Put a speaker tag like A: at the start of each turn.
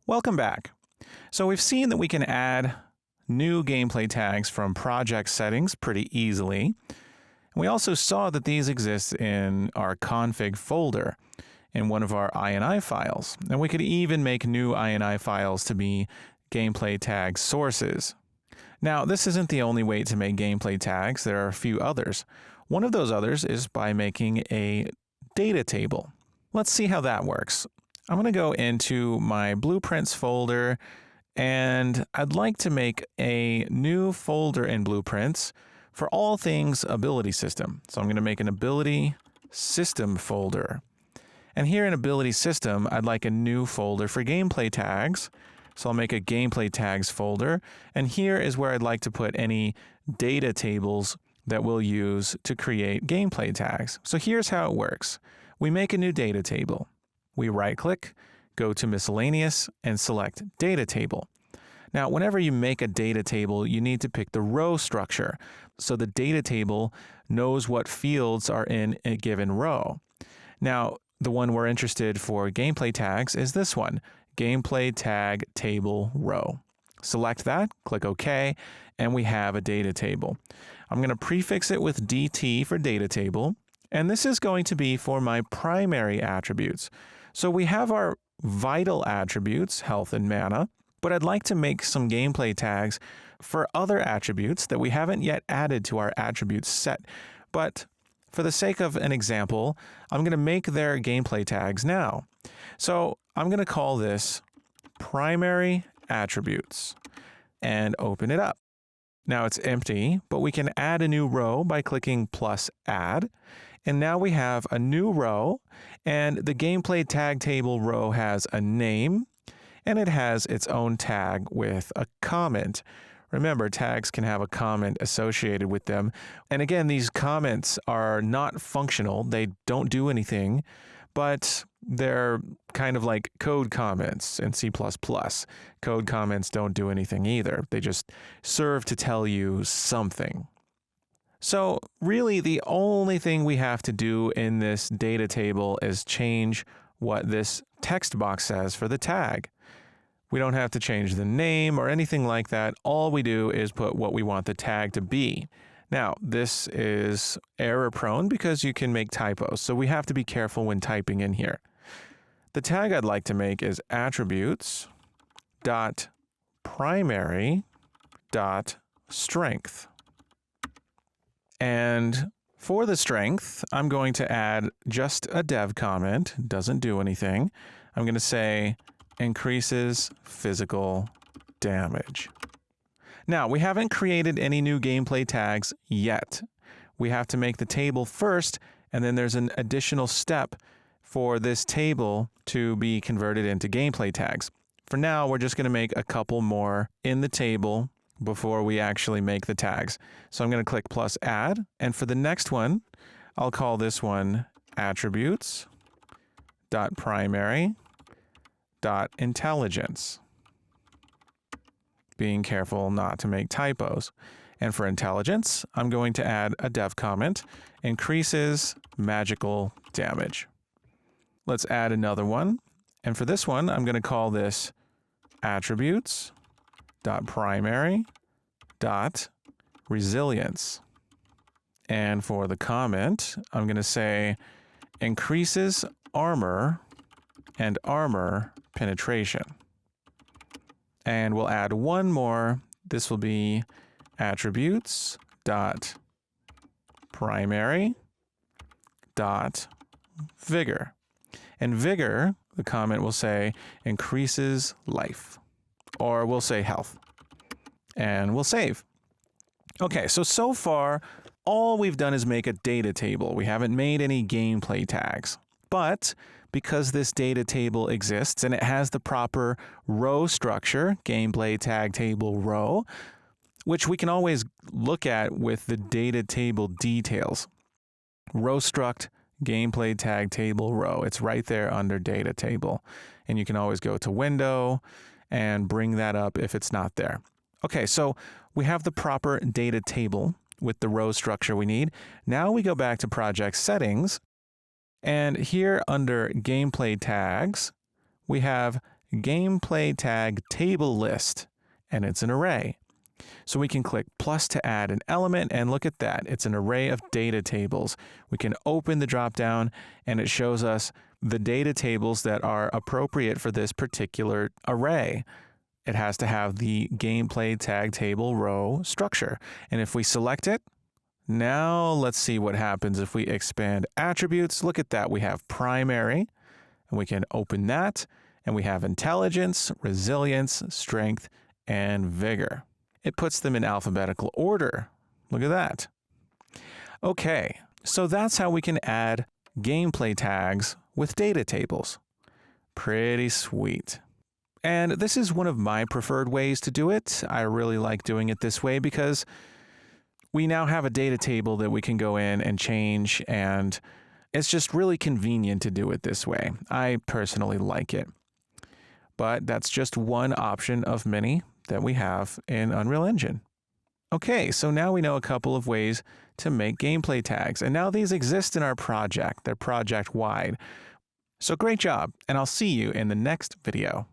A: Welcome back. So we've seen that we can add new gameplay tags from project settings pretty easily. And we also saw that these exist in our config folder in one of our INI files. And we could even make new INI files to be gameplay tag sources. Now, this isn't the only way to make gameplay tags. There are a few others. One of those others is by making a data table. Let's see how that works. I'm going to go into my Blueprints folder, and I'd like to make a new folder in Blueprints for all things Ability System. So I'm going to make an Ability System folder. And here in Ability System, I'd like a new folder for gameplay tags. So I'll make a gameplay tags folder. And here is where I'd like to put any data tables that we'll use to create gameplay tags. So here's how it works. We make a new data table. We right-click, go to Miscellaneous, and select Data Table. Now, whenever you make a data table, you need to pick the row structure, so the data table knows what fields are in a given row. Now, the one we're interested for gameplay tags is this one, Gameplay Tag Table Row. Select that, click OK, and we have a data table. I'm going to prefix it with DT for data table, and this is going to be for my primary attributes. So we have our vital attributes, health and mana, but I'd like to make some gameplay tags for other attributes that we haven't yet added to our attributes set. But for the sake of an example, I'm going to make their gameplay tags now. So I'm going to call this primary attributes and open it up. Now it's empty, but we can add a new row by clicking plus add. And now we have a new row, and the gameplay tag table row has a name, and it has its own tag with a comment. Remember, tags can have a comment associated with them. And again, these comments are not functional. They don't do anything, but they're kind of like code comments in C++. Code comments don't do anything either. They just serve to tell you something. So really, the only thing we have to do in this data table is change what this text box says for the tag. We don't have to change the name or anything like that. All we do is put what we want the tag to be. Now, this is error prone because you can make typos, so we have to be careful when typing in here. The tag I'd like to make is attributes.primary.strength. And for the strength, I'm going to add just a dev comment, doesn't do anything. I'm going to say increases physical damage. Now, we haven't created any new gameplay tags yet. We have to make the table first, and then there's an additional step for this table to be converted into gameplay tags. For now, we're just going to make a couple more in the table before we actually make the tags. So I'm going to click plus add, and for the next one, I'll call this one attributes.primary.intelligence. Being careful not to make typos. And for intelligence, I'm going to add a dev comment, increases magical damage. Let's add another one. And for this one, I'm going to call this attributes.primary.resilience. And for the comment, I'm going to say increases armor and armor penetration. And we'll add one more. This will be attributes.primary.vigor. And vigor, the comment will say increases life, or we'll say health. And we'll save. Okay, so far, all we've done is make a data table. We haven't made any gameplay tags. But because this data table exists and it has the proper row structure, gameplay tag table row, which we can always look at with the data table details. Row struct, gameplay tag table row. It's right there under data table. And you can always go to window and bring that up if it's not there. Okay, so we have the proper data table with the row structure we need. Now we go back to project settings. And here under gameplay tags, we have gameplay tag table list, and it's an array. So we can click plus to add an element, and look at that. It's an array of data tables. We can open the dropdown, and it shows us the data tables that are appropriate for this particular array. It has to have the gameplay tag table row structure. And if we select it, now let's see what happens if we expand attributes. Look at that. We have primary, and we can open that, and we have intelligence, resilience, strength, and vigor. It puts them in alphabetical order. Look at that. Okay, so that's how we can add gameplay tags with data tables. Pretty sweet. And this is one of my preferred ways to do it. I really like doing it this way because we now have a data table that we can go in and change, and it's just really convenient to do it this way. I personally like it. But that's just one option of many that we have in Unreal Engine. Okay, so now we know a couple of ways to make gameplay tags, and now these exist in our project. They're project-wide. So great job, and I'll see you in the next video.